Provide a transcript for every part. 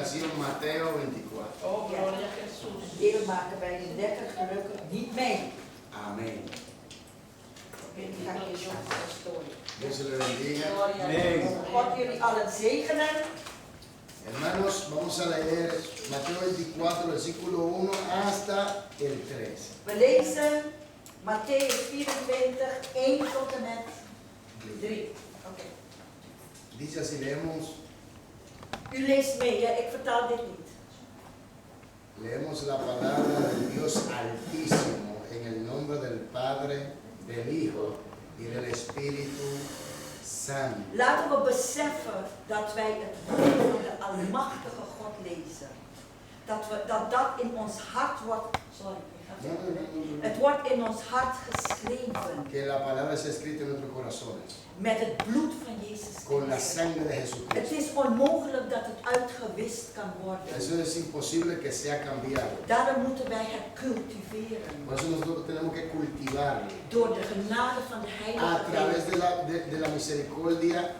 predicación Mateo 24. Oh, gloria a Jesús. Deel maken bij de 30 gelukkig niet mee. Amén. Ga ik je zo Dios se le bendiga. Amén. God jullie allen zegenen. Hermanos, vamos a leer Mateo 24, versículo 1 hasta el 3. We lezen Matthäus 24, 1 tot en met 3. Oké. Dice así, leemos U leest mee, ja? Ik vertaal dit niet. Leemos la palabra del Dios Altísimo en el nombre del Padre, del Hijo y del Espíritu Santo. Laten we beseffen dat wij het woord van de Almachtige God lezen. Dat in ons hart wordt, het wordt in ons hart geschreven. Que la palabra es escrita en nuestros corazones. Met het bloed van Jezus Con la Christus. sangre de Het Jesucristo. is onmogelijk dat het uitgewist kan worden. Eso es imposible que sea cambiado. Daarom moeten wij het cultiveren. Por eso nosotros tenemos que cultivarlo. Door de genade van de A Heilige través Geest de la misericordia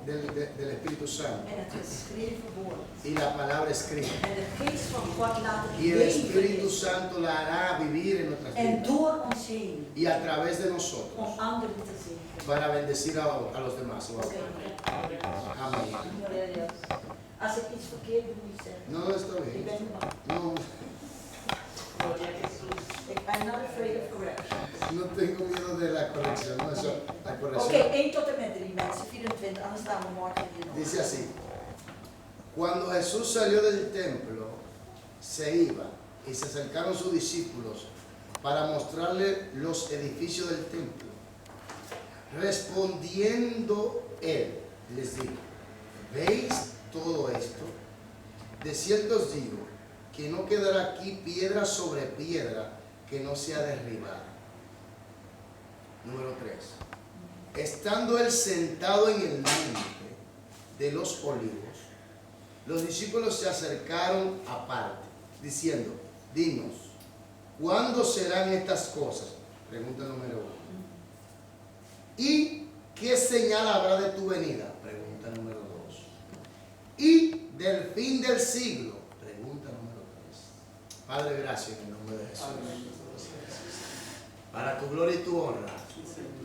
del Espíritu Santo. en het geschreven woord. Y la palabra escrita. En de geest van God laat het Y el Espíritu leven Santo la hará vivir en nuestras en vidas. door ons heen Y a través de nosotros. om anderen te zegenen. Para bendecir a los demás. Oké. Amén. Als ik iets verkeerd doe, moet je zeggen. No, está Ik bien. ben er maar. No, Gloria a Jesús. I'm not afraid of correction. no tengo miedo de la corrección. No, eso, la Oké, corrección. 1 tot en met 3 mensen, 24, anders staan we morgen hier nog. Dice así. Cuando Jesús salió del templo, se iba y se acercaron sus discípulos para mostrarle los edificios del templo. Respondiendo él, les dijo, ¿veis todo esto? De cierto os digo que no quedará aquí piedra sobre piedra que no sea derribada. Número 3. Estando él sentado en el monte de los olivos, los discípulos se acercaron aparte, diciendo, dinos, ¿cuándo serán estas cosas? Pregunta número 1. ¿Y qué señal habrá de tu venida? Pregunta número 2. ¿Y del fin del siglo? Pregunta número 3. Padre, gracias en el nombre de Jesús. Para tu gloria y tu honra,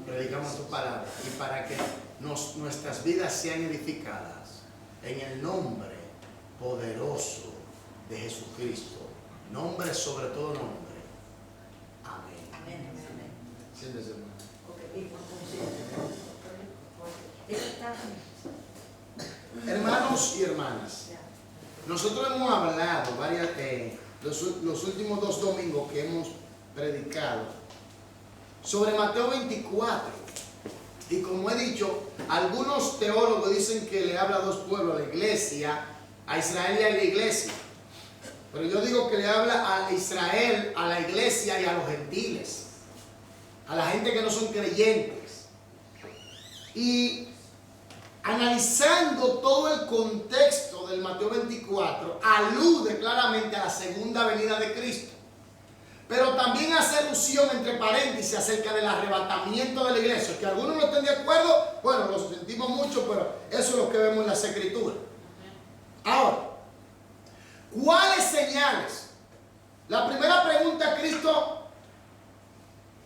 predicamos tu palabra y para que nuestras vidas sean edificadas en el nombre poderoso de Jesucristo. Nombre sobre todo nombre. Amén. Amen, amen, amen. Siéntese, hermano. Oké, even communiceren. Ik vertaal niet. Hermanos y hermanas, Ja. nosotros hemos hablado los últimos 2 domingos que hemos predicado sobre Mateo 24. Y como he dicho, algunos teólogos dicen que le habla a 2 pueblos, a la iglesia, a Israel y a la iglesia. Pero yo digo que le habla a Israel, a la iglesia y a los gentiles, a la gente que no son creyentes. Y analizando todo el contexto del Mateo 24, alude claramente a la segunda venida de Cristo. Pero también hace alusión, entre paréntesis, acerca del arrebatamiento de la iglesia. Que algunos no estén de acuerdo, bueno, lo sentimos mucho, pero eso es lo que vemos en las Escrituras. Ahora, ¿cuáles señales? La primera pregunta Cristo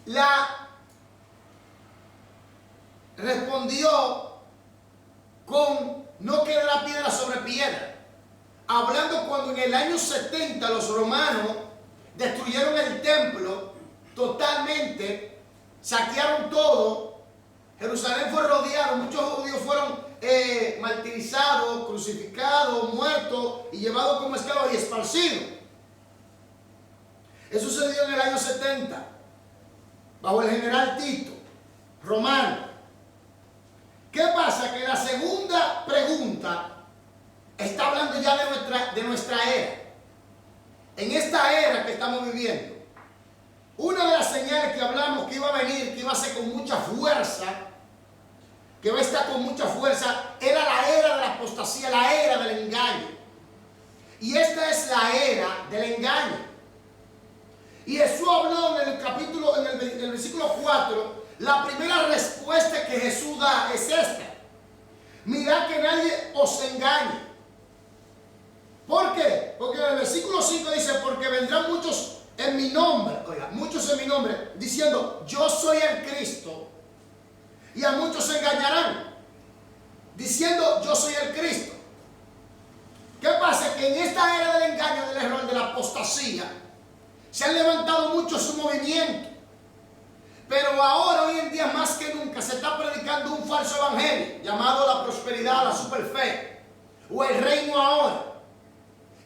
la respondió con no quedará piedra sobre piedra, hablando cuando en el año 70 los romanos destruyeron el templo totalmente, saquearon todo, Jerusalén fue rodeado, muchos judíos fueron martirizados, crucificados, muertos y llevados como esclavos y esparcidos. Eso sucedió en el año 70 bajo el general Tito, romano. ¿Qué pasa? Que la segunda pregunta está hablando ya de nuestra era. En esta era que estamos viviendo, una de las señales que hablamos que iba a venir, que iba a ser con mucha fuerza, que va a estar con mucha fuerza, era la era de la apostasía, la era del engaño. Y esta es la era del engaño. Y Jesús habló en el versículo 4, la primera respuesta que Jesús da es esta: mirad que nadie os engañe. ¿Por versículo 5 dice, porque vendrán muchos en mi nombre, oiga, muchos en mi nombre, diciendo, yo soy el Cristo, y a muchos se engañarán, diciendo, yo soy el Cristo. ¿Qué pasa? Que en esta era del engaño, del error, de la apostasía, se han levantado muchos su movimiento. Pero ahora, hoy en día, más que nunca, se está predicando un falso evangelio, llamado la prosperidad, la superfe, o el reino ahora,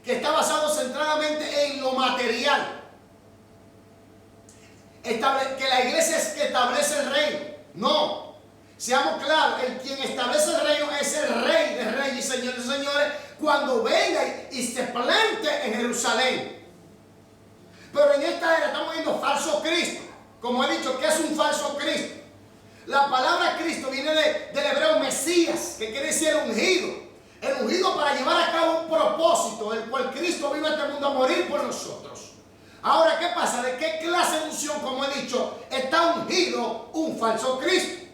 que está basado centradamente en lo material. Que la iglesia es que establece el reino. No, seamos claros, el quien establece el reino es el Rey de Reyes y Señor de Señores, cuando venga y se plante en Jerusalén. Pero en esta era estamos viendo falso Cristo. Como he dicho, ¿qué es un falso Cristo? La palabra Cristo viene del hebreo Mesías, que quiere decir el ungido. El ungido para llevar a cabo un propósito, el cual Cristo vino a este mundo a morir por nosotros. Ahora, ¿qué pasa? ¿De qué clase de unción, como he dicho, está ungido un falso Cristo?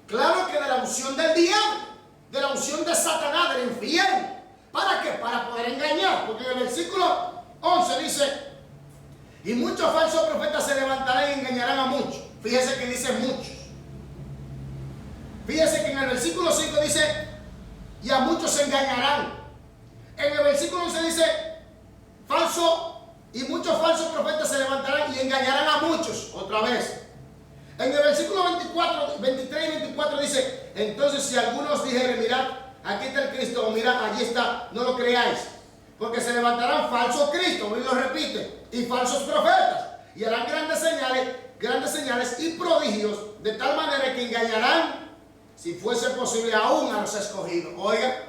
Claro que de la unción del diablo, de la unción de Satanás, del infierno. ¿Para qué? Para poder engañar. Porque en el versículo 11 dice, y muchos falsos profetas se levantarán y engañarán a muchos. Fíjese que dice muchos. Fíjese que en el versículo 5 dice, y a muchos se engañarán. En el versículo 11 dice, y muchos falsos profetas se levantarán y engañarán a muchos. Otra vez. En el versículo 23 y 24 dice, entonces si algunos dijeren, mirad, aquí está el Cristo, o mirad, allí está, no lo creáis. Porque se levantarán falsos cristos, y lo repite, y falsos profetas, y harán grandes señales y prodigios, de tal manera que engañarán, si fuese posible, aún a los escogidos. Oiga,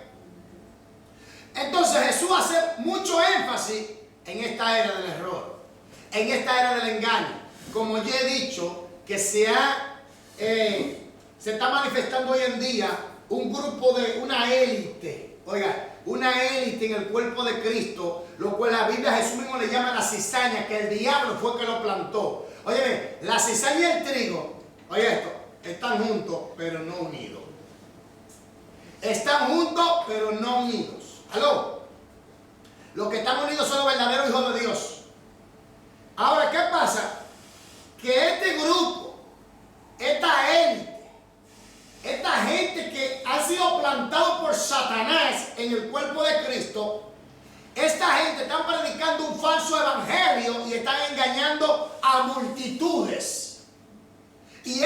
entonces Jesús hace mucho énfasis en esta era del error, en esta era del engaño. Como ya he dicho, que se está manifestando hoy en día un grupo de una élite, oiga, una élite en el cuerpo de Cristo, lo cual la Biblia Jesús mismo le llama la cizaña, que el diablo fue que lo plantó. Oye, la cizaña y el trigo, oye esto, están juntos pero no unidos. Están juntos pero no unidos. ¿Aló? Los que están unidos son los verdaderos hijos de Dios. Ahora, ¿qué pasa? Que este grupo, esta élite, esta gente que ha sido plantado por Satanás en el cuerpo de Cristo, esta gente está predicando un falso evangelio y están engañando a multitudes. Y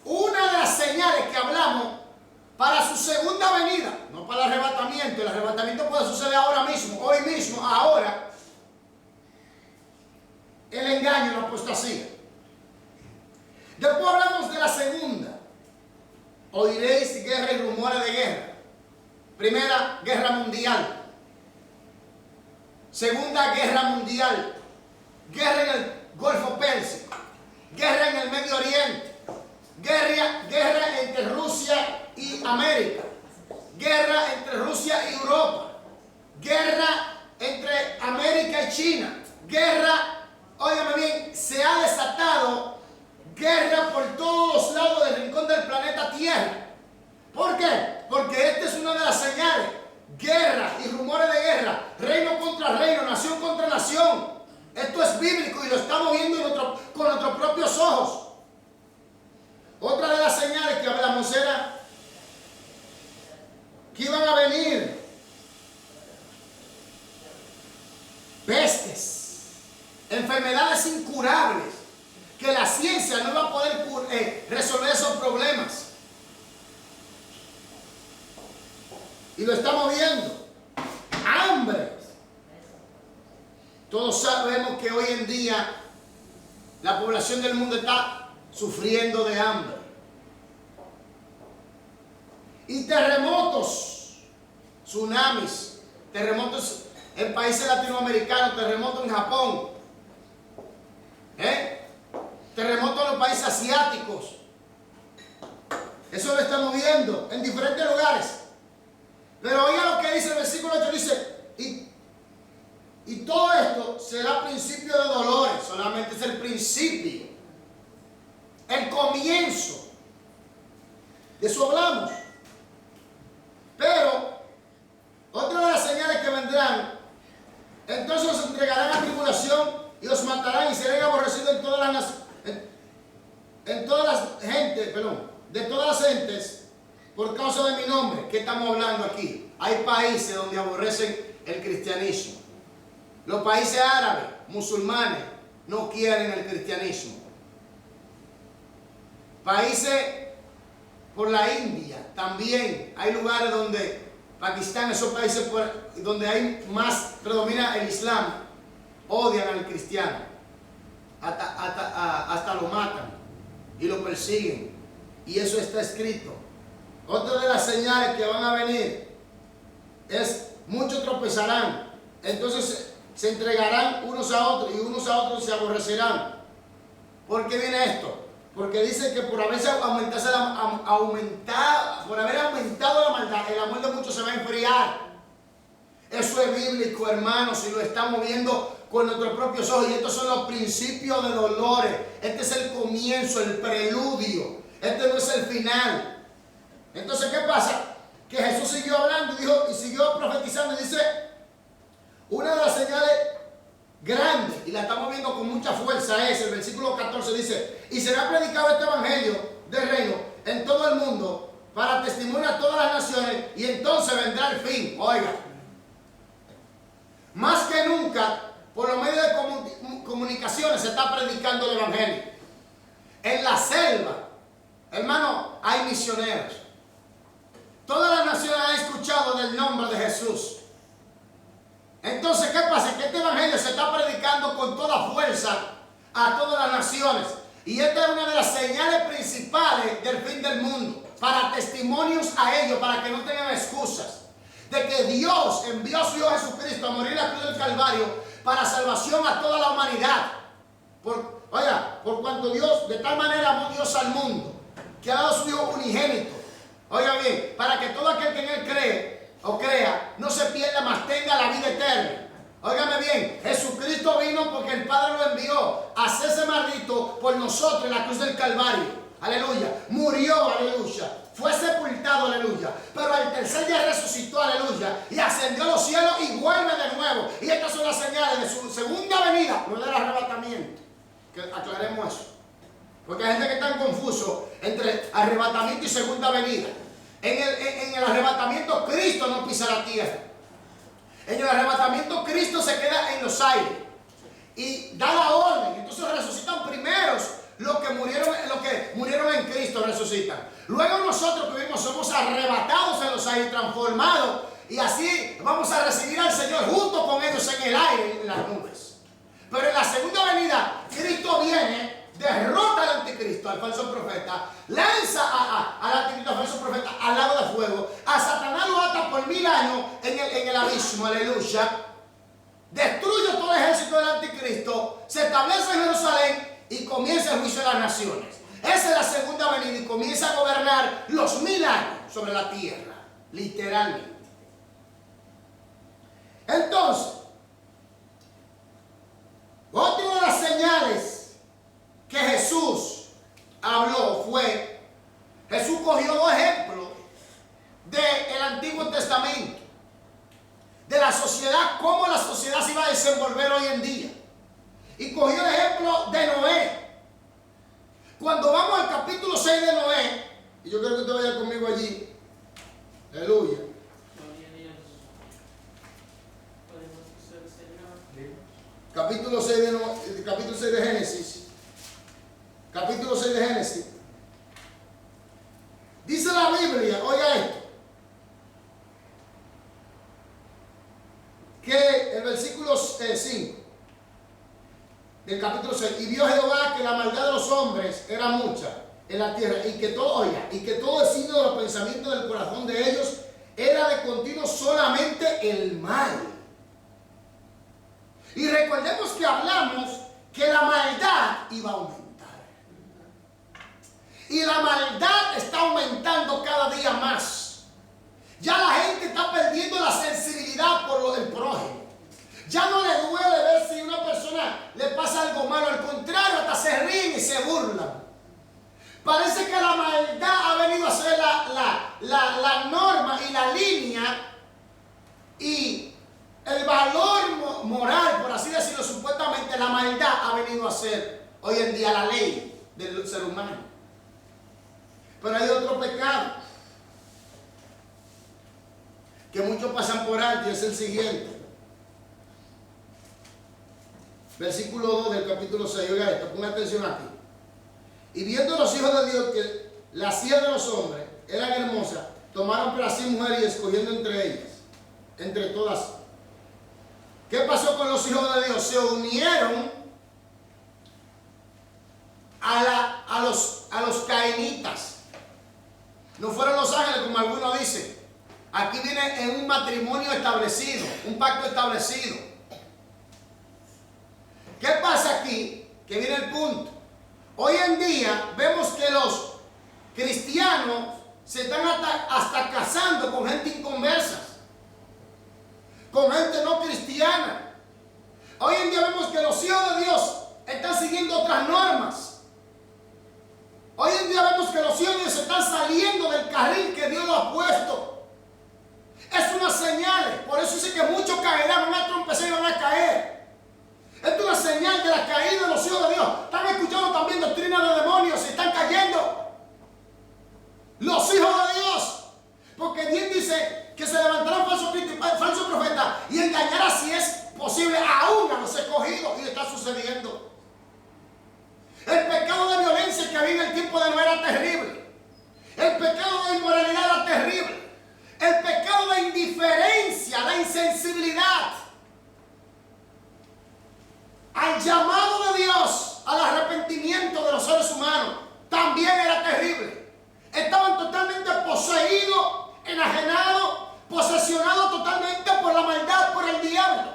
una de las señales que hablamos para su segunda venida, no para el arrebatamiento. El arrebatamiento puede suceder ahora mismo, hoy mismo, ahora. El engaño, la apostasía. Después hablamos de la segunda. Oiréis guerra y rumores de guerra. Primera guerra mundial. Segunda guerra mundial. Guerra en el Golfo Pérsico. Guerra en el Medio Oriente. Guerra entre Rusia y América. Guerra entre Rusia y Europa. Guerra entre América y China. Guerra, óigame bien, se ha desatado guerra por todos los lados del rincón del planeta Tierra. ¿Por qué? Porque esta es una de las señales. Guerra y rumores de guerra. Reino contra reino, nación contra nación. Esto es bíblico y lo estamos viendo con nuestros propios ojos. Otra de las señales que hablamos era que iban a venir pestes, enfermedades incurables, que la ciencia no va a poder resolver esos problemas. Y lo estamos viendo. Hambre. Todos sabemos que hoy en día la población del mundo está sufriendo de hambre. Y terremotos, tsunamis, terremotos en países latinoamericanos, terremotos en Japón, terremotos en los países asiáticos. Eso lo estamos viendo en diferentes lugares. Pero oiga lo que dice el versículo 8, dice, y todo esto será principio de dolores. Solamente es el principio, el comienzo. De eso hablamos. Pero otra de las señales que vendrán Entonces os entregarán a tribulación y os matarán y seréis aborrecidos en todas las en todas las gentes, perdón, de todas las gentes por causa de mi nombre. ¿Qué estamos hablando aquí? Hay países donde aborrecen el cristianismo. Los países árabes, musulmanes, no quieren el cristianismo. Países por la India también hay lugares donde Pakistán, esos países donde hay más predomina el Islam, odian al cristiano, hasta lo matan y lo persiguen, y eso está escrito. Otra de las señales que van a venir es muchos tropezarán, entonces se entregarán unos a otros y unos a otros se aborrecerán. ¿Por qué viene esto? Porque dice que por haber aumentado la maldad, el amor de muchos se va a enfriar. Eso es bíblico, hermanos, y lo estamos viendo con nuestros propios ojos. Y estos son los principios de dolores. Este es el comienzo, el preludio. Este no es el final. Entonces, ¿qué pasa? Que Jesús siguió hablando y siguió profetizando. Y dice, una de las señales grande, y la estamos viendo con mucha fuerza, es el versículo 14, dice: y será predicado este evangelio del reino en todo el mundo para testimonio a todas las naciones, y entonces vendrá el fin. Oiga, más que nunca, por los medios de comunicaciones se está predicando el evangelio. En la selva, hermano, hay misioneros. Todas las naciones han escuchado del nombre de Jesús. Entonces, ¿qué pasa? Que este evangelio se está predicando con toda fuerza a todas las naciones. Y esta es una de las señales principales del fin del mundo. Para testimonios a ellos, para que no tengan excusas. De que Dios envió a su Hijo Jesucristo a morir en la cruz del Calvario para salvación a toda la humanidad. Por cuanto Dios, de tal manera amó Dios al mundo, que ha dado a su Hijo unigénito. Oiga bien, para que todo aquel que en Él cree o crea, no se pierda, mas tenga la vida eterna. Óigame bien, Jesucristo vino porque el Padre lo envió a hacerse maldito por nosotros en la cruz del Calvario. Aleluya. Murió, aleluya. Fue sepultado, aleluya. Pero al tercer día resucitó, aleluya. Y ascendió a los cielos y vuelve de nuevo. Y estas son las señales de su segunda venida, no del arrebatamiento. Que aclaremos eso. Porque hay gente que está confuso entre arrebatamiento y segunda venida. En el arrebatamiento Cristo no pisa la tierra. En el arrebatamiento Cristo se queda en los aires y da la orden. Entonces resucitan primeros los que murieron en Cristo, resucitan. Luego nosotros que vivimos somos arrebatados en los aires, transformados, y así vamos a recibir al Señor junto con ellos en el aire, en las nubes. Pero en la segunda venida Cristo viene, derrota al anticristo, al falso profeta, lanza al anticristo, al falso profeta al lago de fuego, a Satanás lo ata por 1000 años en el abismo, aleluya, destruye todo el ejército del anticristo, se establece en Jerusalén y comienza el juicio de las naciones. Esa es la segunda venida y comienza a gobernar los 1000 años sobre la tierra, literalmente. Entonces, otra de las señales que Jesús habló fue, Jesús cogió 2 ejemplos del Antiguo Testamento, de la sociedad, cómo la sociedad se iba a desenvolver hoy en día, y cogió el ejemplo de Noé. Cuando vamos al capítulo 6 de Noé, y yo quiero que usted vaya conmigo allí, aleluya, capítulo 6 de Génesis. Capítulo 6 de Génesis. Dice la Biblia, oiga esto, que el versículo 5 del capítulo 6, y vio Jehová que la maldad de los hombres era mucha en la tierra, y que todo designio de los pensamientos del corazón de ellos era de continuo solamente el mal. Y recordemos que hablamos que la maldad iba a aumentar. Y la maldad está aumentando cada día más. Ya la gente está perdiendo la sensibilidad por lo del prójimo. Ya no le duele ver si a una persona le pasa algo malo. Al contrario, hasta se ríen y se burlan. Parece que la maldad ha venido a ser la norma y la línea. Y el valor moral, por así decirlo, supuestamente la maldad ha venido a ser hoy en día la ley del ser humano. Pero hay otro pecado que muchos pasan por alto y es el siguiente. Versículo 2 del capítulo 6, oiga esto, ponga atención aquí. Y viendo los hijos de Dios que las hijas de los hombres eran hermosas, tomaron para sí mujeres y escogiendo entre ellas, entre todas. ¿Qué pasó con los hijos de Dios? Se unieron a los cainitas. No fueron los ángeles como algunos dicen. Aquí viene en un matrimonio establecido, un pacto establecido. ¿Qué pasa aquí? Que viene el punto. Hoy en día vemos que los cristianos se están hasta casando con gente inconversa, con gente no cristiana. Hoy en día vemos que los hijos de Dios están siguiendo otras normas. Hoy en día vemos que los hijos de Dios están saliendo del carril que Dios lo ha puesto. Es una señal. Por eso dice que muchos caerán, van a tropezar y van a caer. Es una señal de la caída de los hijos de Dios. Están escuchando también doctrina de demonios y están cayendo. Los hijos de Dios. Porque Dios dice que se levantarán falsos cristos y falsos profetas y engañará, si es posible, aún a los escogidos. Y está sucediendo. El pecado de violencia que había en el tiempo de Noé era terrible. El pecado de inmoralidad era terrible. El pecado de indiferencia, de insensibilidad al llamado de Dios, al arrepentimiento de los seres humanos, también era terrible. Estaban totalmente poseídos, enajenados, posesionados totalmente por la maldad, por el diablo.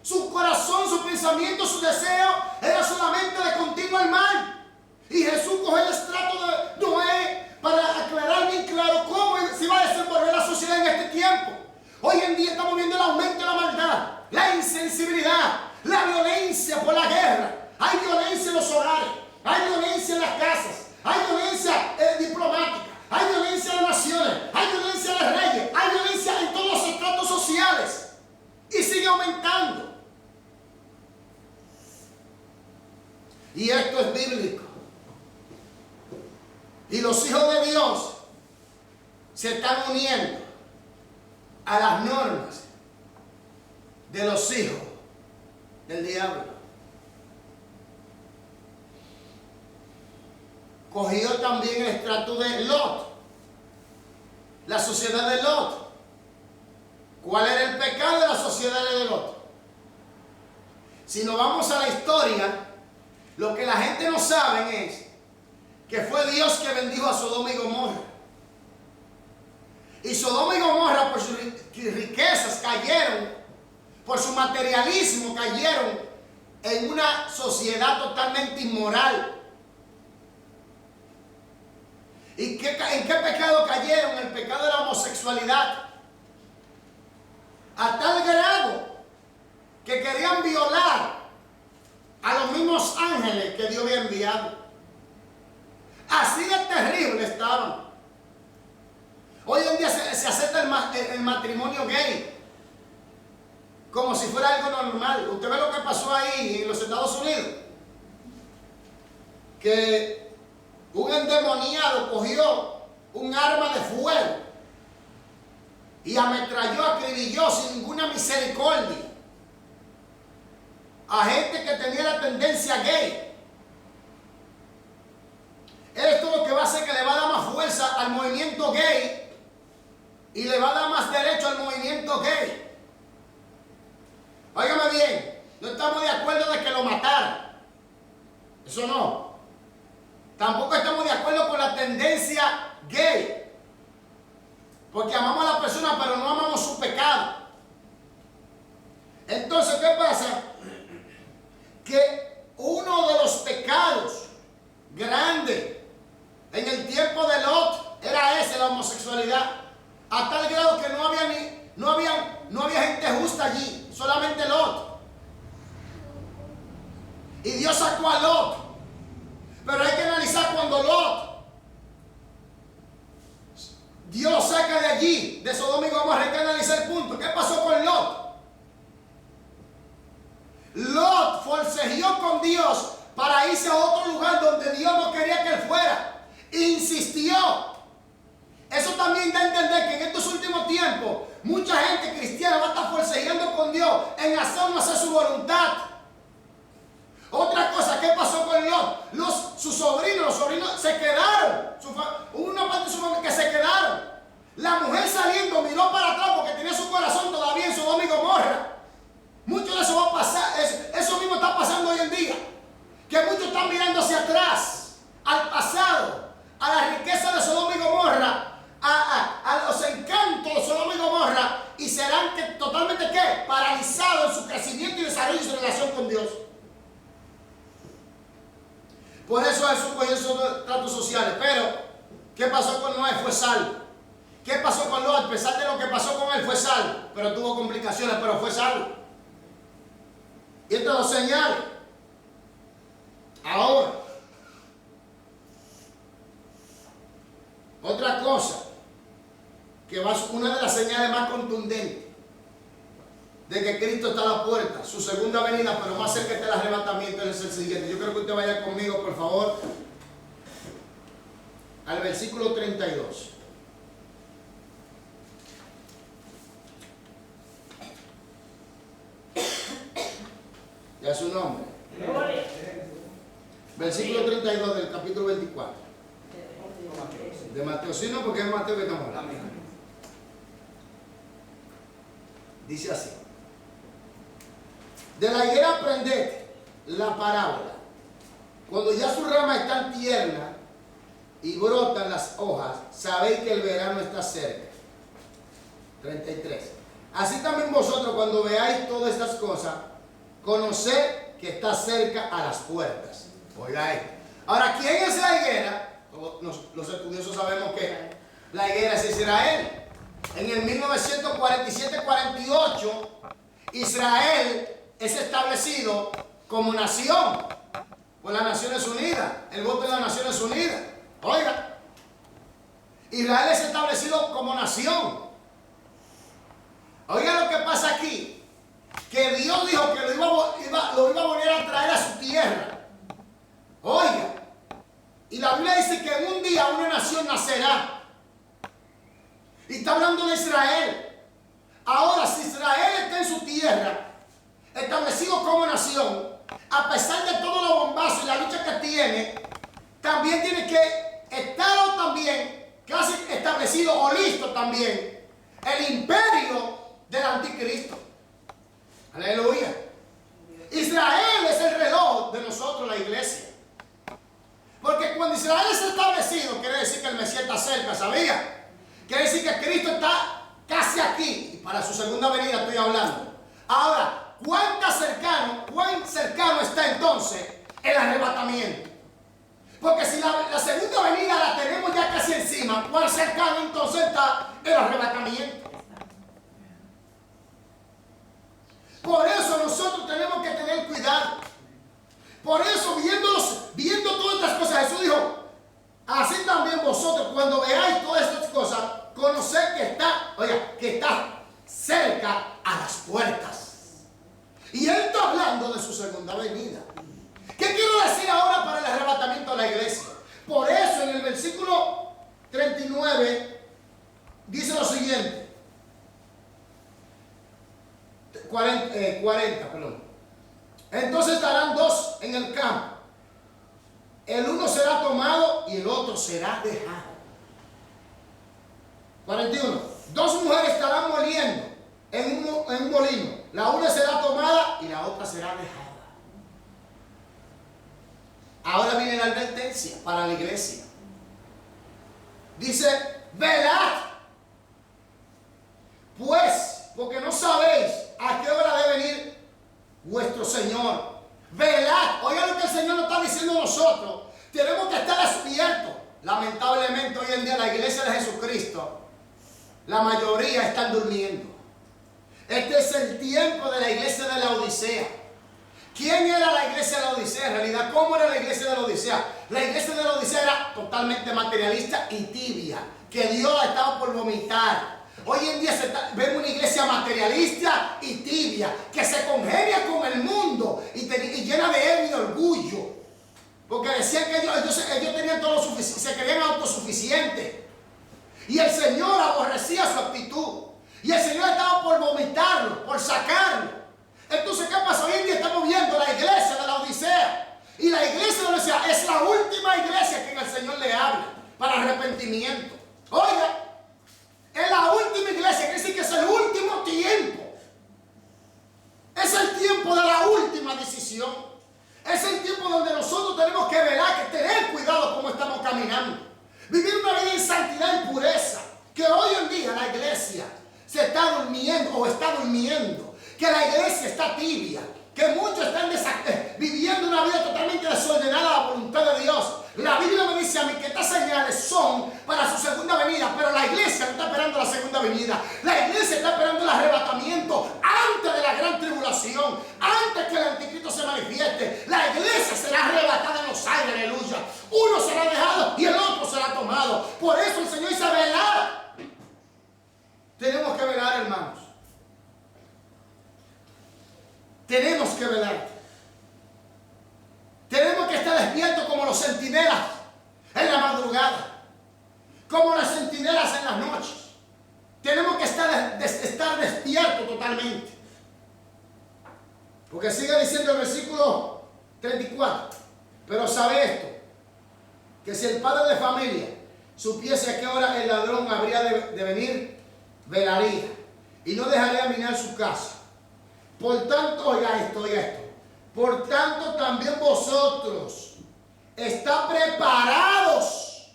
Su corazón, su pensamiento, su deseo era solamente de continuo el mal. Y Jesús coge el estrato de Noé para aclarar bien claro cómo se va a desenvolver la sociedad en este tiempo. Hoy en día estamos viendo el aumento de la maldad, la insensibilidad, la violencia por la guerra. Hay violencia en los hogares, hay violencia en las casas, hay violencia diplomática, hay violencia en las naciones, hay violencia en los reyes, hay violencia en todos los estratos sociales. Y sigue aumentando. Y esto es bíblico. Y los hijos de Dios se están uniendo a las normas de los hijos del diablo. Cogió también el estrato de Lot, la sociedad de Lot. ¿Cuál era el pecado de la sociedad de Lot? Si nos vamos a la historia, lo que la gente no sabe es que fue Dios que bendijo a Sodoma y Gomorra. Y Sodoma y Gomorra, por sus riquezas, cayeron, por su materialismo, cayeron en una sociedad totalmente inmoral. ¿Y en qué pecado cayeron? En el pecado de la homosexualidad. A tal grado que querían violar a los mismos ángeles que Dios había enviado. Así de terrible estaban. Hoy en día se acepta el matrimonio gay como si fuera algo normal. Usted ve lo que pasó ahí en los Estados Unidos, que un endemoniado cogió un arma de fuego y ametralló, acribilló sin ninguna misericordia a gente que tenía la tendencia gay. Esto lo que va a hacer que le va a dar más fuerza al movimiento gay y le va a dar más derecho al movimiento gay. Óigame bien, no estamos de acuerdo de que lo mataran. Eso no. Tampoco estamos de acuerdo con la tendencia gay. Porque amamos a la persona, pero no amamos su pecado. Entonces, ¿qué pasa? Que uno de los pecados grandes en el tiempo de Lot era ese, la homosexualidad. A tal grado que no había gente justa allí, solamente Lot. Y Dios sacó a Lot. Pero hay que analizar cuando Lot, Dios lo saca de allí, de Sodoma y Gomorra. Hay que analizar el punto. ¿Qué pasó con Lot? Lot forcejeó con Dios para irse a otro lugar donde Dios no quería que él fuera. Insistió. Eso también da a entender que en estos últimos tiempos mucha gente cristiana va a estar forcejeando con Dios en hacer o no hacer su voluntad. Otra cosa, ¿qué pasó con Lot? Sus sobrinos, los sobrinos se quedaron. Hubo una parte de su familia que se quedaron. La mujer saliendo miró para atrás porque tenía su corazón todavía en Sodoma y Gomorra. Mucho de eso va a pasar. Eso mismo está pasando hoy en día. Que muchos están mirando hacia atrás, al pasado, a la riqueza de Sodoma y Gomorra, a los encantos de Sodoma y Gomorra, y serán totalmente ¿qué? Paralizados en su crecimiento y desarrollo y su relación con Dios. Por eso Jesús cogió esos tratos sociales. Pero, ¿qué pasó con Noé? Fue salvo. ¿Qué pasó con Lot? A pesar de lo que pasó con él, fue salvo. Pero tuvo complicaciones, pero fue salvo. Y estas dos señales. Ahora, otra cosa, que va una de las señales más contundentes de que Cristo está a la puerta, su segunda venida, pero más cerca del arrebatamiento, es el siguiente. Yo creo que usted vaya conmigo, por favor, al versículo 32. Ya su nombre. Versículo 32 del capítulo 24. De Mateo. Sí, no, porque es Mateo que estamos hablando. Dice así. De la higuera aprended la parábola. Cuando ya sus ramas están tiernas y brotan las hojas, sabéis que el verano está cerca. 33. Así también vosotros, cuando veáis todas estas cosas, conoced que está cerca a las puertas. Oiga esto. Ahora, ¿quién es la higuera? Los estudiosos sabemos que la higuera es Israel. En el 1947-48, Israel es establecido como nación por las Naciones Unidas, el voto de las Naciones Unidas. Oiga, Israel es establecido como nación. Oiga lo que pasa aquí, que Dios dijo que lo iba a volver a traer a su tierra. Oiga, y la Biblia dice que en un día una nación nacerá. Y está hablando de Israel. Ahora, si Israel está en su tierra, establecido como nación, a pesar de todo lo bombazo y la lucha que tiene, también tiene que estar también casi establecido o listo también el imperio del anticristo. Aleluya. Israel es el reloj de nosotros, la iglesia. Porque cuando Israel es establecido, quiere decir que el Mesías está cerca, ¿sabía? Quiere decir que Cristo está casi aquí. Y para su segunda venida estoy hablando. Ahora, cuán cercano está entonces el arrebatamiento? Porque si la segunda venida la tenemos ya casi encima, ¿cuán cercano entonces está el arrebatamiento? Por eso nosotros tenemos que tener cuidado. Por eso, viendo todas estas cosas, Jesús dijo, así también vosotros, cuando veáis todas estas cosas, conoced que está cerca a las puertas. Y Él está hablando de su segunda venida. ¿Qué quiero decir ahora para el arrebatamiento de la iglesia? Por eso en el versículo 39 dice lo siguiente. 40, perdón. Entonces estarán dos en el campo. El uno será tomado y el otro será dejado. 41. Dos mujeres estarán moliendo en un molino. La una será tomada y la otra será dejada. Ahora viene la advertencia para la iglesia. Dice, velad, pues, porque no sabéis a qué hora debe venir vuestro Señor. Velad. Oigan lo que el Señor nos está diciendo a nosotros. Tenemos que estar despiertos. Lamentablemente hoy en día la iglesia de Jesucristo, la mayoría están durmiendo. Este es el tiempo de la iglesia de la Odisea. ¿Quién era la iglesia de la Odisea? En realidad, ¿cómo era la iglesia de la Odisea? La iglesia de la Odisea era totalmente materialista y tibia, que Dios estaba por vomitar. Hoy en día vemos una iglesia materialista y tibia, que se congenia con el mundo y llena de ego y de orgullo. Porque decían que ellos tenían todo lo suficiente, se creían autosuficientes. Y el Señor aborrecía su actitud. Y el Señor estaba por vomitarlo, por sacarlo. Entonces, ¿qué pasa? Hoy en día estamos viendo la iglesia de la Odisea. Y la iglesia de la Odisea es la última iglesia que el Señor le habla para arrepentimiento. Oiga, es la última iglesia, quiere decir que es el último tiempo. Es el tiempo de la última decisión. Es el tiempo donde nosotros tenemos que velar, que tener cuidado cómo estamos caminando. Vivir una vida en santidad y pureza. Que hoy en día la iglesia se está durmiendo o está durmiendo. Que la iglesia está tibia. Que muchos están viviendo una vida totalmente desordenada a la voluntad de Dios. La Biblia me dice a mí que estas señales son para su segunda venida, pero la iglesia no está esperando la segunda venida. La iglesia está esperando el arrebatamiento antes de la gran tribulación, antes que el anticristo se manifieste. La iglesia será arrebatada en los aires, aleluya. Uno será dejado y el otro será tomado. Por eso el Señor dice: velar. Tenemos que velar, hermanos. Tenemos que velar. Tenemos que estar despiertos como los centinelas en la madrugada, como las centinelas en las noches. Tenemos que estar despiertos totalmente. Porque sigue diciendo el versículo 34. Pero sabe esto, que si el padre de familia supiese a qué hora el ladrón habría de venir, velaría y no dejaría minar su casa. Por tanto, oiga esto. Por tanto, también vosotros está preparados.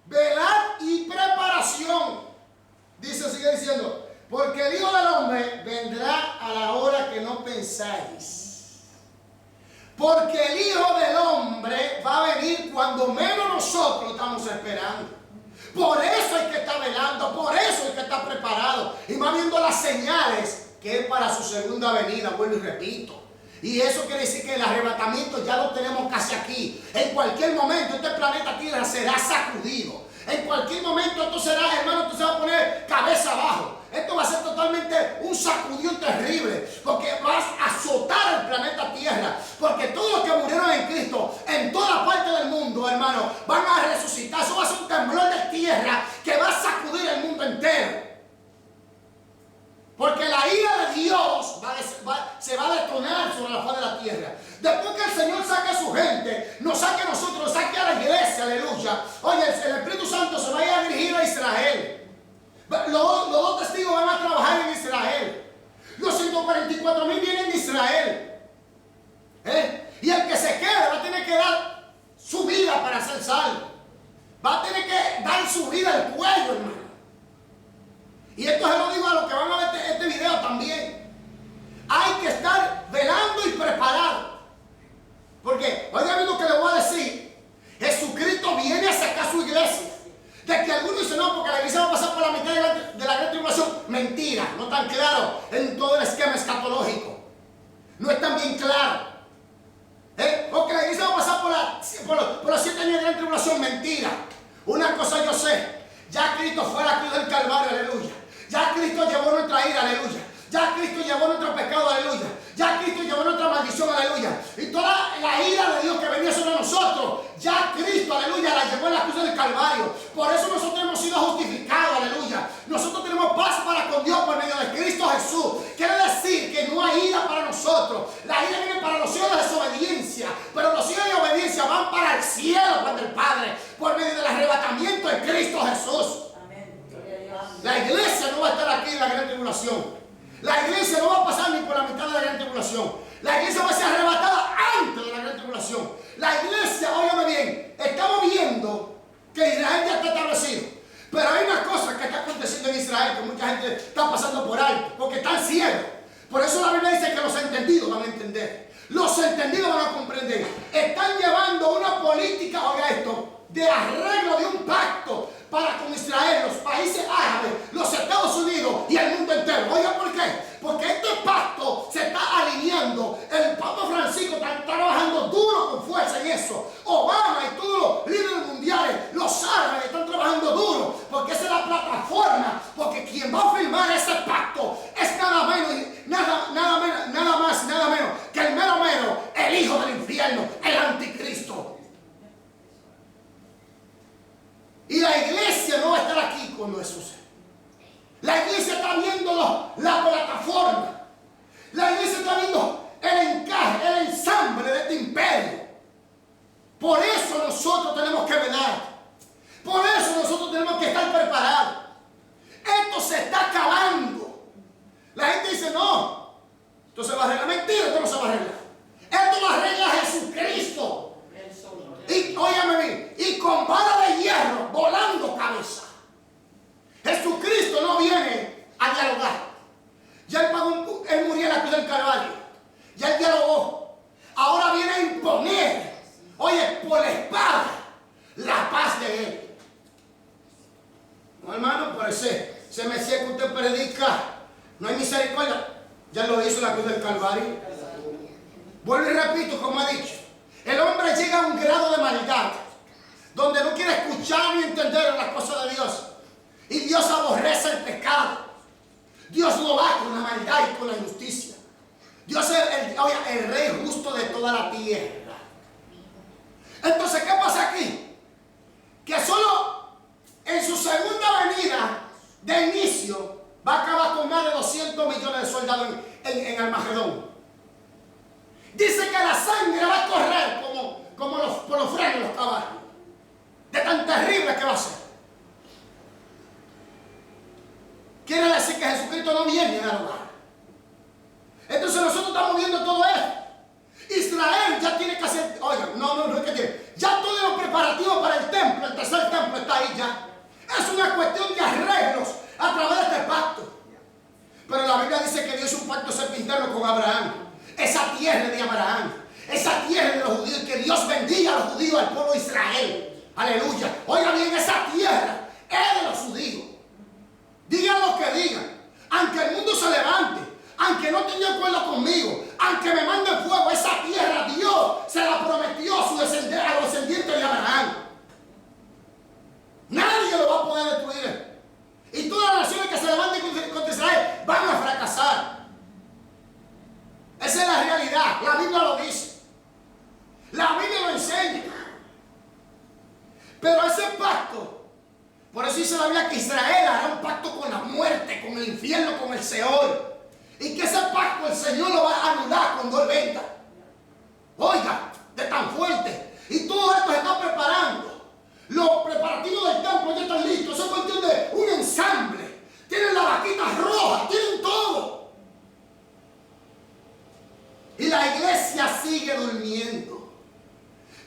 Velad y preparación. Sigue diciendo, porque el Hijo del Hombre vendrá a la hora que no pensáis. Porque el Hijo del Hombre va a venir cuando menos nosotros estamos esperando. Por eso hay que estar velando, por eso hay que estar preparado. Y va viendo las señales que es para su segunda venida, vuelvo y repito. Y eso quiere decir que el arrebatamiento ya lo tenemos casi aquí. En cualquier momento este planeta Tierra será sacudido. En cualquier momento esto será, hermano, esto se va a poner cabeza abajo. Esto va a ser totalmente un sacudión terrible, porque vas a azotar el planeta Tierra. Porque todos los que murieron en Cristo, en toda parte del mundo, hermano, van a resucitar. Eso va a ser un temblor de tierra que va a sacudir el mundo entero. Porque la ira de Dios se va a detonar sobre la faz de la tierra. Después que el Señor saque a su gente, nos saque a nosotros, nos saque a la iglesia, aleluya. Oye, el Espíritu Santo se va a ir a dirigir a Israel. Los dos testigos van a trabajar en Israel. Los 144,000 vienen de Israel. Y el que se quede va a tener que dar su vida para ser salvo. Va a tener que dar su vida al cuello, hermano. Y esto se lo digo a los que van a ver este video también. Hay que estar velando y preparado. Porque, oigan lo que les voy a decir. Jesucristo viene a sacar su iglesia. De que algunos dicen, no, porque la iglesia va a pasar por la mitad de la gran tribulación. Mentira, no tan claro en todo el esquema escatológico. No es tan bien claro. Porque la iglesia va a pasar por los 7 años de gran tribulación. Mentira. Una cosa yo sé. Ya Cristo fue a la cruz del Calvario, aleluya. Ya Cristo llevó nuestra ira, aleluya. Ya Cristo llevó nuestro pecado, aleluya. Ya Cristo llevó nuestra maldición, aleluya. Y toda la ira de Dios que venía sobre nosotros, ya Cristo, aleluya, la llevó en la cruz del Calvario. Por eso nosotros hemos sido justificados, aleluya. Nosotros tenemos paz para con Dios por medio de Cristo Jesús. Quiere decir que no hay ira para nosotros. La ira viene para los hijos de desobediencia. Pero los hijos de obediencia van para el cielo cuando el Padre, por medio del arrebatamiento de Cristo Jesús. La iglesia no va a estar aquí en la gran tribulación. La iglesia no va a pasar ni por la mitad de la gran tribulación. La iglesia va a ser arrebatada antes de la gran tribulación. La iglesia, óyame bien, estamos viendo que Israel ya está establecido. Pero hay una cosa que está aconteciendo en Israel que mucha gente está pasando por alto, porque están ciegos. Por eso la Biblia dice que los entendidos van a entender. Los entendidos van a comprender. Están llevando una política, oiga esto, de arreglo de un pacto para con Israel, los países árabes, los Estados Unidos y el mundo entero. Oiga, ¿por qué? Porque este pacto se está alineando. El Papa Francisco está trabajando duro con fuerza en eso. Obama y todos los líderes mundiales, los árabes están trabajando viendo la plataforma. La iglesia está viendo el encaje, el ensamble de este imperio. Por eso nosotros tenemos que velar. Por eso nosotros tenemos que estar preparados. Esto se está acabando. La gente dice, no, esto se va a arreglar. Mentira, esto no se va a arreglar. Esto lo arregla Jesucristo. Él solo. Y óyame bien, y con vara de hierro volando cabeza. Jesucristo no viene a dialogar. Ya él pagó, él murió en la cruz del Calvario. Ya él dialogó. Ahora viene a imponer, oye, por la espada, la paz de él. No, hermano, por ese Mesías que usted predica, no hay misericordia. Ya lo hizo en la cruz del Calvario. Vuelvo y repito, como he dicho, el hombre llega a un grado de maldad donde no quiere escuchar ni entender las cosas de Dios. Y Dios aborrece el pecado. Dios lo va con la maldad y con la injusticia. Dios es el rey justo de toda la tierra. Entonces, ¿qué pasa aquí? Que solo en su segunda venida de inicio va a acabar con más de 200 millones de soldados en Armagedón. Dice que la sangre va a correr como por los frenos de los caballos. De tan terrible que va a ser. Quiere decir que Jesucristo no viene a dialogar. Entonces nosotros estamos viendo todo esto. Israel ya tiene que hacer, oiga, no es que tiene. Ya todos los preparativos para el templo, el tercer templo está ahí ya. Es una cuestión de arreglos a través de este pacto. Pero la Biblia dice que Dios hizo un pacto serpintero con Abraham. Esa tierra de Abraham, esa tierra de los judíos, que Dios bendiga a los judíos, al pueblo de Israel. Aleluya. Oiga bien, esa tierra es de los judíos. Digan lo que digan. Aunque el mundo se levante, aunque no tenga acuerdo conmigo, aunque me mande fuego, esa tierra Dios se la prometió a los descendientes de Abraham. Nadie lo va a poder destruir. Y todas las naciones que se levanten contra Israel van a fracasar. Esa es la realidad. La Biblia lo dice. La Biblia lo enseña. Pero ese pacto, por eso dice la Biblia que Israel hará un pacto con la muerte, con el infierno, con el Seol. Y que ese pacto el Señor lo va a anular cuando Él venga. Oiga, de tan fuerte. Y todo esto se está preparando. Los preparativos del templo ya están listos. Eso es cuestión de un ensamble. Tienen las vaquitas rojas, tienen todo. Y la iglesia sigue durmiendo.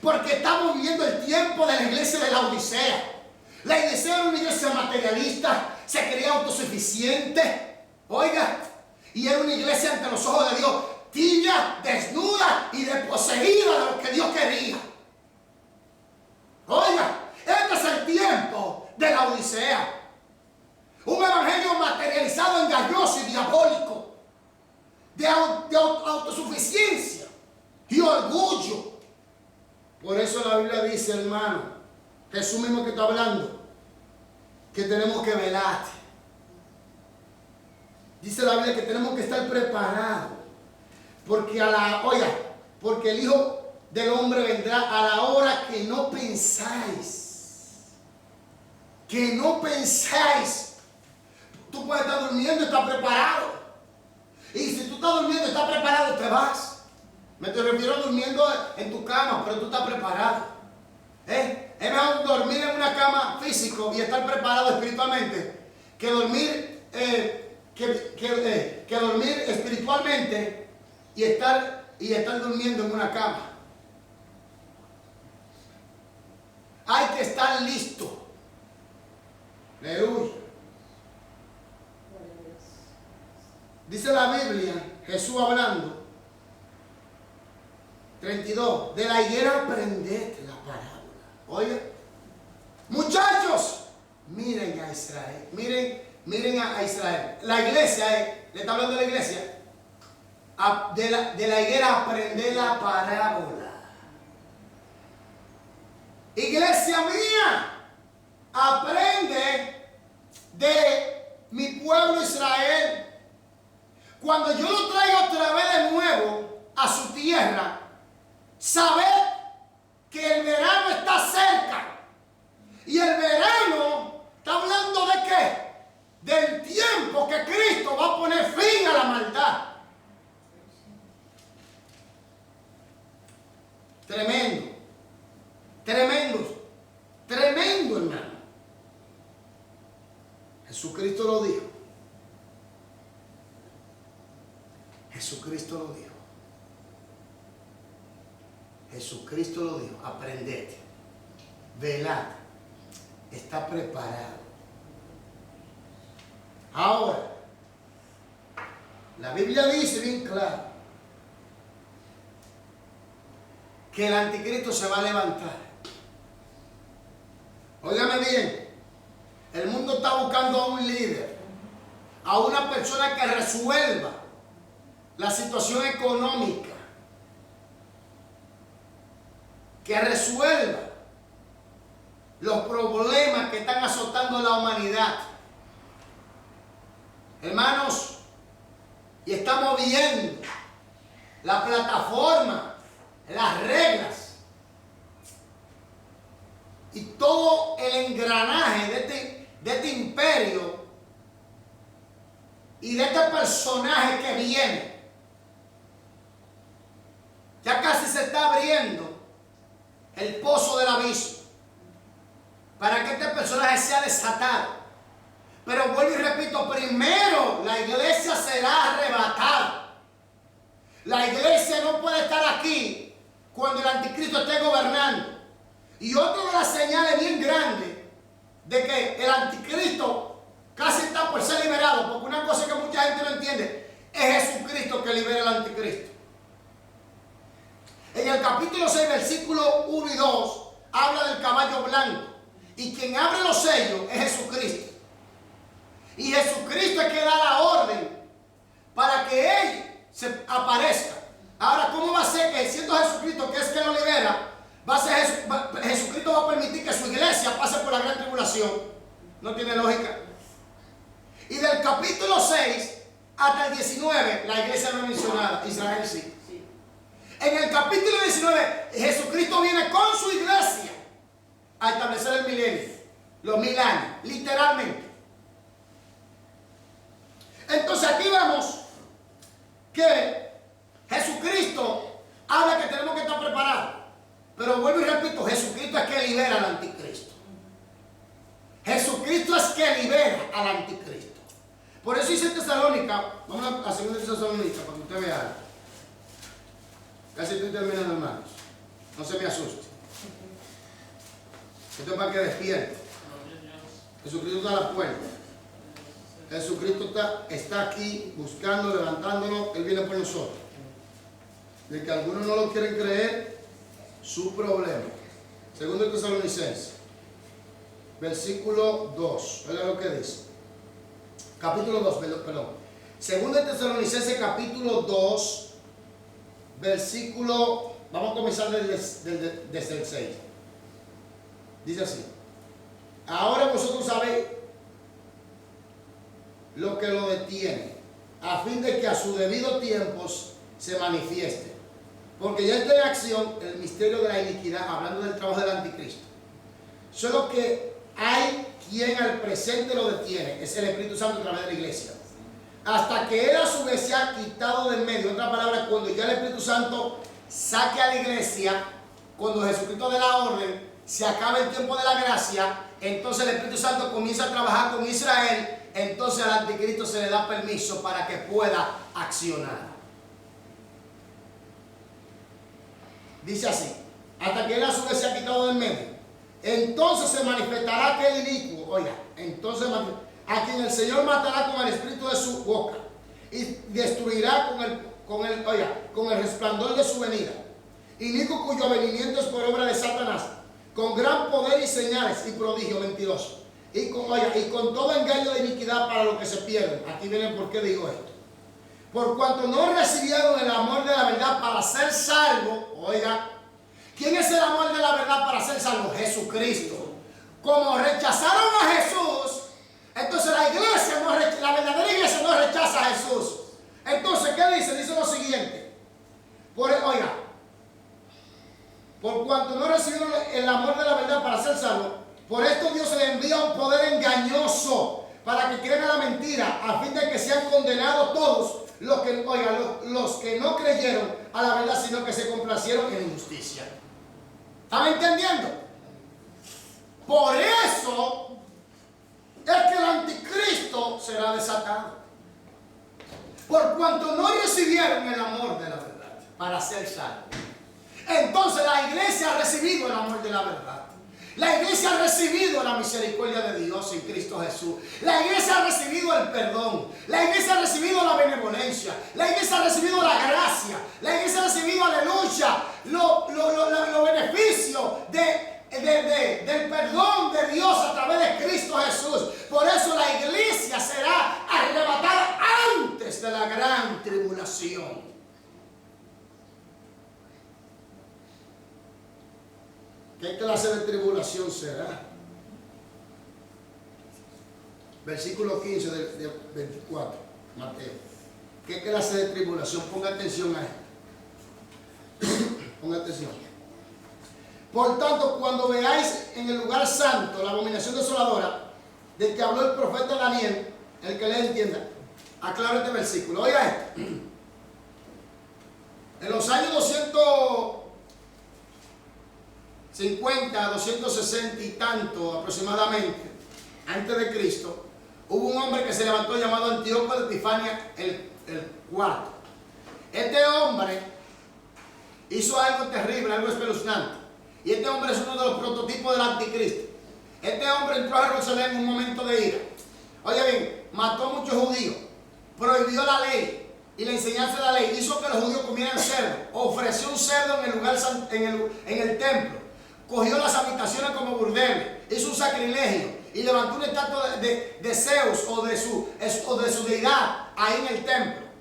Porque estamos viviendo el tiempo de la iglesia de la Odisea. La iglesia era una iglesia materialista, se creía autosuficiente. Oiga, y era una iglesia ante los ojos de Dios, tibia, desnuda y desposeída de lo que Dios quería. Oiga, este es el tiempo de la Odisea. Un evangelio materializado, engañoso y diabólico. De autosuficiencia y orgullo. Por eso la Biblia dice, hermano, Jesús mismo que está hablando, que tenemos que velar. Dice la Biblia que tenemos que estar preparados. Porque porque el Hijo del Hombre vendrá a la hora que no pensáis. Que no pensáis. Tú puedes estar durmiendo y estar preparado. Y si tú estás durmiendo y estás preparado, te vas. Me te refiero a durmiendo en tu cama, pero tú estás preparado. Es mejor dormir en una cama físico y estar preparado espiritualmente que dormir, que dormir espiritualmente y estar durmiendo en una cama. Hay que estar listo. Aleluya. Dice la Biblia, Jesús hablando, 32, de la higuera aprended la parábola. Oye, muchachos, miren a Israel, miren a Israel. La iglesia, le está hablando de la iglesia, de la higuera aprended la parábola. Iglesia mía, aprende de mi pueblo Israel. Cuando yo lo traigo otra vez de nuevo a su tierra, sabed que el verano está cerca. Y el verano está hablando de qué? Del tiempo que Cristo va a Jesucristo lo dijo. Jesucristo lo dijo. Aprended, velad, está preparado. Ahora, la Biblia dice bien claro que el anticristo se va a levantar. Óigame bien, el mundo está buscando a un líder, a una persona que resuelva la situación económica, que resuelva los problemas que están azotando a la humanidad. Hermanos, y estamos viendo la plataforma, las reglas y todo el engranaje de este imperio y de este personaje que viene. Ya casi se está abriendo el pozo del abismo para que este personaje sea desatado. Pero vuelvo y repito, primero la iglesia será arrebatada. La iglesia no puede estar aquí cuando el anticristo esté gobernando. Y otra de las señales bien grandes de que el anticristo casi está por ser liberado, porque una cosa que mucha gente no entiende, es Jesucristo que libera al anticristo. En el capítulo 6, versículos 1 y 2, habla del caballo blanco. Y quien abre los sellos es Jesucristo. Y Jesucristo es que da la orden para que Él se aparezca. Ahora, ¿cómo va a ser que siendo Jesucristo, que es que lo libera, Jesucristo va a permitir que su iglesia pase por la gran tribulación? No tiene lógica. Y del capítulo 6 hasta el 19, la iglesia no es mencionada, Israel sí. En el capítulo 19, Jesucristo viene con su iglesia a establecer el milenio, los 1000 años, literalmente. Entonces aquí vemos que Jesucristo habla que tenemos que estar preparados. Pero vuelvo y repito, Jesucristo es que libera al anticristo. Jesucristo es que libera al anticristo. Por eso dice Tesalónica, vamos a 2 Tesalónica para que usted vea algo. Casi estoy terminando, hermanos. No se me asuste. Esto es para que despierte. Jesucristo está a la puerta. Jesucristo está aquí buscando, levantándonos. Él viene por nosotros. De que algunos no lo quieren creer, su problema. 2 Tesalonicenses, versículo 2. Oiga lo que dice. Capítulo 2, perdón. 2 Tesalonicenses, capítulo 2, versículo. Vamos a comenzar desde el 6. Dice así: ahora vosotros sabéis lo que lo detiene, a fin de que a su debido tiempo se manifieste. Porque ya está en acción el misterio de la iniquidad, hablando del trabajo del anticristo. Solo que hay quien al presente lo detiene, es el Espíritu Santo a través de la iglesia. Hasta que él a su vez se ha quitado del medio. En otras palabras, cuando ya el Espíritu Santo saque a la iglesia, cuando Jesucristo dé la orden, se acaba el tiempo de la gracia, entonces el Espíritu Santo comienza a trabajar con Israel. Entonces al anticristo se le da permiso para que pueda accionar. Dice así: hasta que él a su vez se ha quitado del medio, entonces se manifestará aquel inicuo. Oiga, entonces a quien el Señor matará con el espíritu de su boca y destruirá con el resplandor de su venida. Inicuo cuyo avenimiento es por obra de Satanás, con gran poder y señales y prodigio mentiroso. Y con todo engaño de iniquidad para los que se pierden. Aquí viene por qué digo esto. Por cuanto no recibieron el amor de la verdad para ser salvos. Oiga, ¿quién es el amor de la verdad para ser salvo? Jesucristo. Como rechazaron a Jesús, entonces la verdadera iglesia no rechaza a Jesús. Entonces, ¿qué dice? Dice lo siguiente. Por cuanto no recibieron el amor de la verdad para ser salvos, por esto Dios le envía un poder engañoso para que crean a la mentira, a fin de que sean condenados todos los que no creyeron a la verdad, sino que se complacieron en injusticia. ¿Están entendiendo? Por eso es que el anticristo será desatado. por cuanto no recibieron el amor de la verdad para ser salvos. Entonces la iglesia ha recibido el amor de la verdad. La iglesia ha recibido la misericordia de Dios en Cristo Jesús. La iglesia ha recibido el perdón. La iglesia ha recibido la benevolencia. La iglesia ha recibido la gracia. La iglesia ha recibido, aleluya, los beneficios del perdón de Dios a través de Cristo Jesús. Por eso la iglesia será arrebatada antes de la gran tribulación. ¿Qué clase de tribulación será? Versículo 15 de 24, Mateo. ¿Qué clase de tribulación? Ponga atención a esto. Ponga atención. Por tanto, cuando veáis en el lugar santo la abominación desoladora del que habló el profeta Daniel, el que le entienda, aclaro este versículo. Oiga esto. En los años 250, 260 y tanto aproximadamente, antes de Cristo, hubo un hombre que se levantó llamado Antíoco de Epifania el cuarto. Este hombre hizo algo terrible, algo espeluznante. Y este hombre es uno de los prototipos del anticristo. Este hombre entró a Jerusalén en un momento de ira. Oye bien, mató a muchos judíos, prohibió la ley y la enseñanza de la ley, hizo que los judíos comieran cerdo, ofreció un cerdo en el lugar, en el templo, cogió las habitaciones como burdeles, hizo un sacrilegio y levantó una estatua de Zeus o de su deidad ahí en el templo.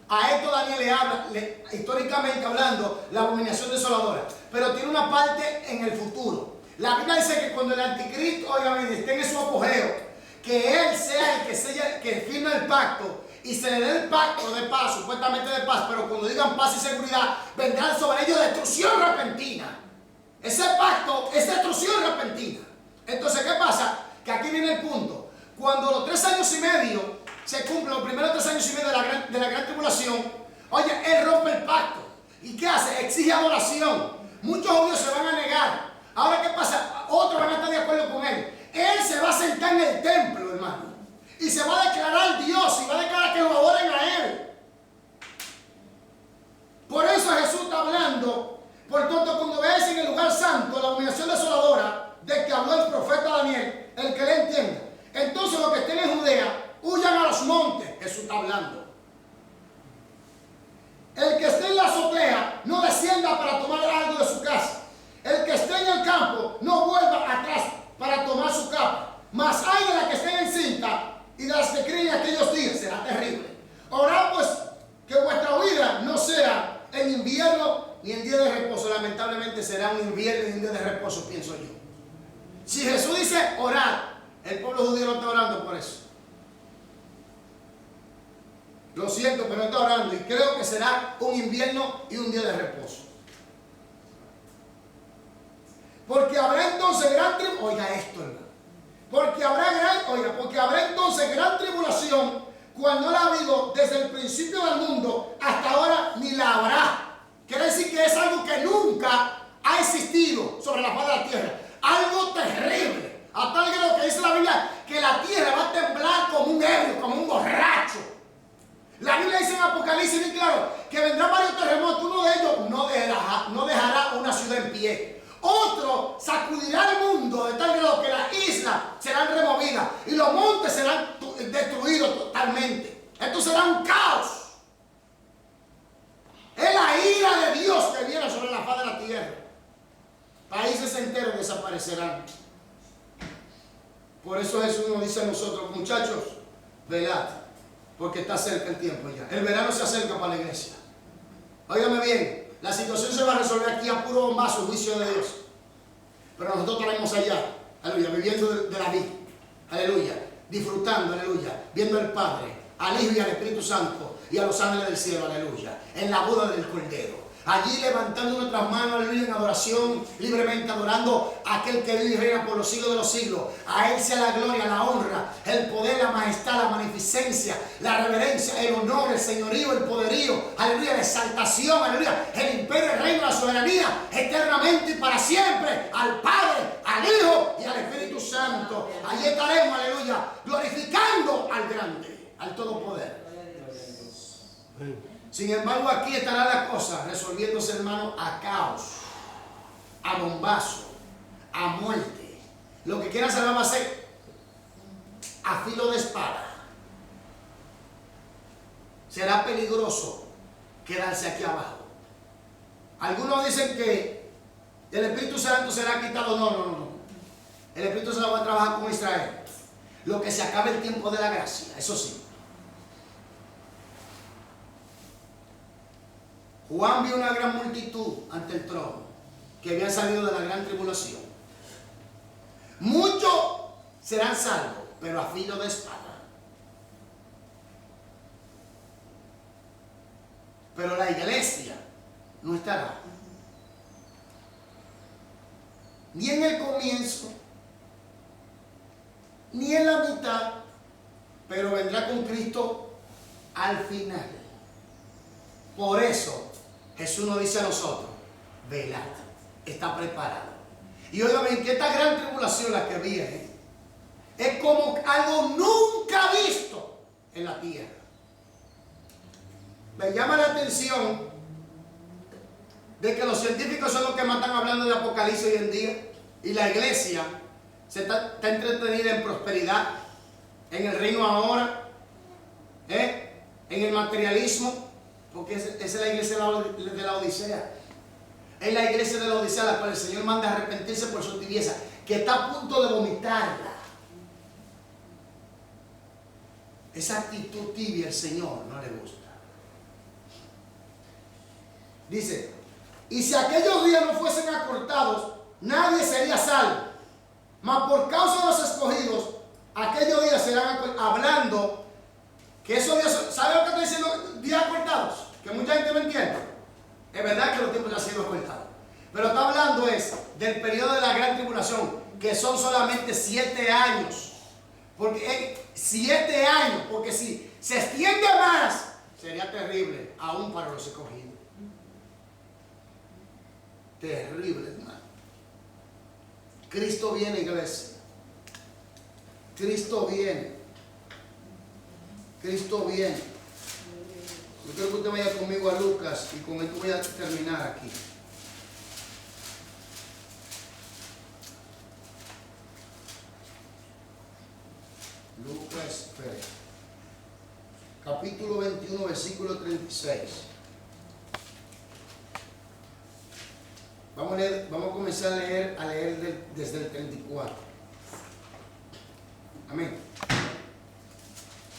A esto Daniel le habla, históricamente hablando, la abominación desoladora. Pero tiene una parte en el futuro. La Biblia dice que cuando el anticristo, obviamente, esté en su apogeo, que él sea el que firme el pacto y se le dé el pacto de paz, supuestamente de paz, pero cuando digan paz y seguridad, vendrán sobre ellos destrucción repentina. Ese pacto es destrucción repentina. Entonces, ¿qué pasa? Que aquí viene el punto. Cuando los 3 años y medio se cumplen, los primeros 3 años y medio de la gran tribulación, oye, él rompe el pacto. ¿Y qué hace? Exige adoración. Muchos judíos se van a negar. Ahora, ¿qué pasa? Otros van a estar de acuerdo con él. Él se va a sentar en el templo, hermano, y se va a declarar Dios y va a declarar que lo adoren a él. Por eso Jesús está hablando. Por tanto, cuando veáis en el lugar santo la abominación desoladora de que habló el profeta Daniel, el que le entienda, entonces los que estén en Judea huyan a los montes. Jesús está hablando. El que esté en la azotea no descienda para tomar algo de su casa. El que esté en el campo no vuelva atrás para tomar su capa. Mas hay de las que estén encinta y de las que críen aquellos días. Será terrible. Orad pues que vuestra vida no sea en invierno ni en día de reposo. Lamentablemente será un invierno y un día de reposo, pienso yo. Si Jesús dice orad, el pueblo judío no está orando por eso. Lo siento, pero no está orando. Y creo que será un invierno y un día de reposo. Porque habrá entonces gran tribulación. Oiga esto, hermano. Porque habrá entonces gran tribulación cuando la ha habido desde el principio del mundo hasta ahora ni la habrá. Quiere decir que es algo que nunca ha existido sobre la faz de la tierra. Algo terrible. A tal grado que dice la Biblia que la tierra va a temblar como un ebrio, como un borracho. La Biblia dice en Apocalipsis bien claro que vendrán varios terremotos. Uno de ellos no dejará una ciudad en pie. Otro sacudirá el mundo de tal grado que las islas serán removidas y los montes serán destruidos totalmente. Esto será un caos. Es la ira de Dios que viene sobre la faz de la tierra. Países enteros desaparecerán. Por eso Jesús nos dice a nosotros, muchachos, velad, porque está cerca el tiempo ya. El verano se acerca para la iglesia. Óigame bien, la situación se va a resolver aquí a puro bombazo, juicio de Dios. Pero nosotros estaremos allá, aleluya, viviendo de la vida, aleluya, disfrutando, aleluya, viendo al Padre, al Hijo y al Espíritu Santo y a los ángeles del cielo, aleluya, en la boda del Cordero. Allí levantando nuestras manos, aleluya, en adoración, libremente adorando a aquel que vive y reina por los siglos de los siglos. A Él sea la gloria, la honra, el poder, la majestad, la magnificencia, la reverencia, el honor, el señorío, el poderío, aleluya, la exaltación, aleluya, el imperio, el reino, la soberanía, eternamente y para siempre, al Padre, al Hijo y al Espíritu Santo. Allí estaremos, aleluya, glorificando al grande, al todopoder. Sin embargo, aquí estará la cosa resolviéndose, hermano, a caos, a bombazo, a muerte. Lo que quiera salvar va a ser a filo de espada. Será peligroso quedarse aquí abajo. Algunos dicen que el Espíritu Santo será quitado. No. El Espíritu Santo va a trabajar con Israel. Lo que se acabe el tiempo de la gracia, eso sí. Juan vio una gran multitud ante el trono que habían salido de la gran tribulación. Muchos serán salvos, pero a filo de espada. Pero la iglesia no estará ni en el comienzo, ni en la mitad, pero vendrá con Cristo al final. Por eso Jesús nos dice a nosotros: velad, está preparado. Y oigan que esta gran tribulación, la que viene, es como algo nunca visto en la tierra. Me llama la atención de que los científicos son los que más están hablando de Apocalipsis hoy en día, y la iglesia está entretenida en prosperidad, en el reino ahora, en el materialismo, porque esa es la iglesia de la Odisea. Es la iglesia de la Odisea, la cual el Señor manda a arrepentirse por su tibieza, que está a punto de vomitarla. Esa actitud tibia el Señor no le gusta. Dice: y si aquellos días no fuesen acortados, nadie sería salvo. Mas por causa de los escogidos, aquellos días serán hablando que esos días, ¿sabe lo que está diciendo? Días acortados, que mucha gente no entiende. Es verdad que los tiempos ya han sido acortados, pero está hablando del periodo de la gran tribulación, que son solamente 7 años. Porque 7 años, porque si se extiende más, sería terrible, aún para los escogidos. Terrible, hermano. Cristo viene, iglesia. Cristo viene. Cristo viene. Yo quiero que usted vaya conmigo a Lucas, y con esto voy a terminar aquí. Lucas, espere. Capítulo 21, versículo 36. Vamos a comenzar a leer desde el 34. Amén.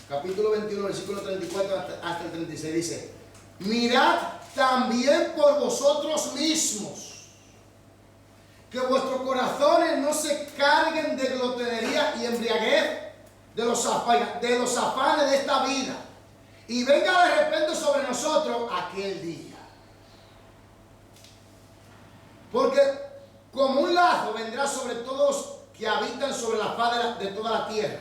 Capítulo 21, versículo 34 hasta el 36 dice: mirad también por vosotros mismos, que vuestros corazones no se carguen de glotonería y embriaguez de los afanes de esta vida, y venga de repente sobre nosotros aquel día. Porque como un lazo vendrá sobre todos que habitan sobre la faz de toda la tierra.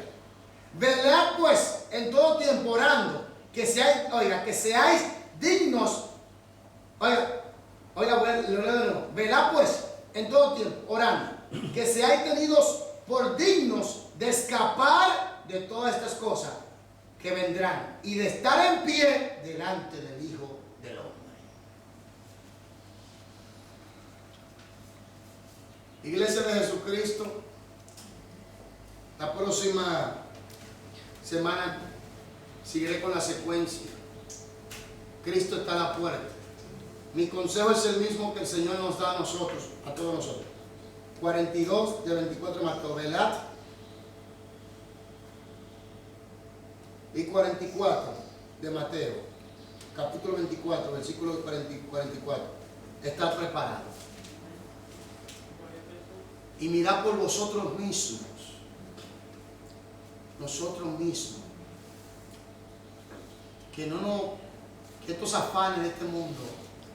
Velad pues en todo tiempo orando, que seáis dignos. Velad pues en todo tiempo orando, que seáis tenidos por dignos de escapar de todas estas cosas que vendrán, y de estar en pie delante del Hijo del Hombre. Iglesia de Jesucristo, la próxima semana seguiré con la secuencia. Cristo está a la puerta. Mi consejo es el mismo que el Señor nos da a nosotros, a todos nosotros. 42 de 24 de Mateo, velad. Y 44 de Mateo, capítulo 24, versículo 44. Está preparado. Y mirad por vosotros mismos. Nosotros mismos. Que estos afanes de este mundo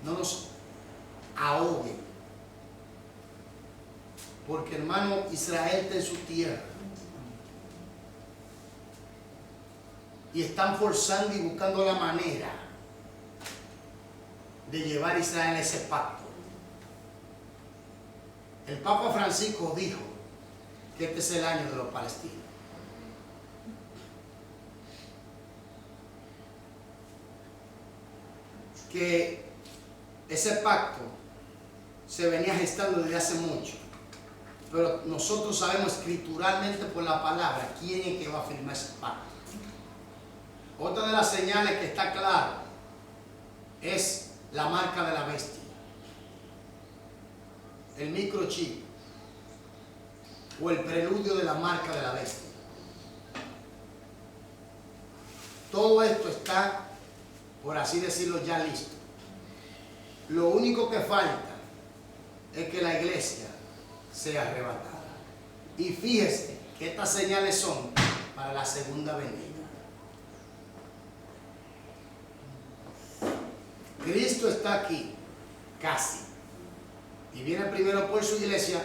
no nos ahoguen. Porque, hermano, Israel está en su tierra. Y están forzando y buscando la manera de llevar a Israel a ese pacto. El Papa Francisco dijo que este es el año de los palestinos. que ese pacto se venía gestando desde hace mucho. Pero nosotros sabemos escrituralmente por la palabra quién es que va a firmar ese pacto. Otra de las señales que está claro es la marca de la bestia. El microchip o el preludio de la marca de la bestia. Todo esto está, por así decirlo, ya listo. Lo único que falta es que la iglesia sea arrebatada. Y fíjese que estas señales son para la segunda venida. Cristo está aquí, casi. Y viene primero por su iglesia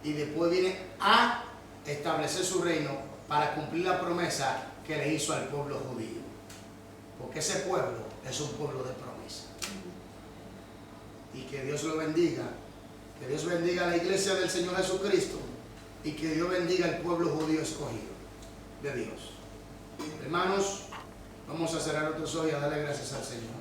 y después viene a establecer su reino para cumplir la promesa que le hizo al pueblo judío. Porque ese pueblo es un pueblo de promesa. Y que Dios lo bendiga. Que Dios bendiga a la iglesia del Señor Jesucristo. Y que Dios bendiga al pueblo judío escogido de Dios. Hermanos, vamos a cerrar nuestros ojos y a darle gracias al Señor.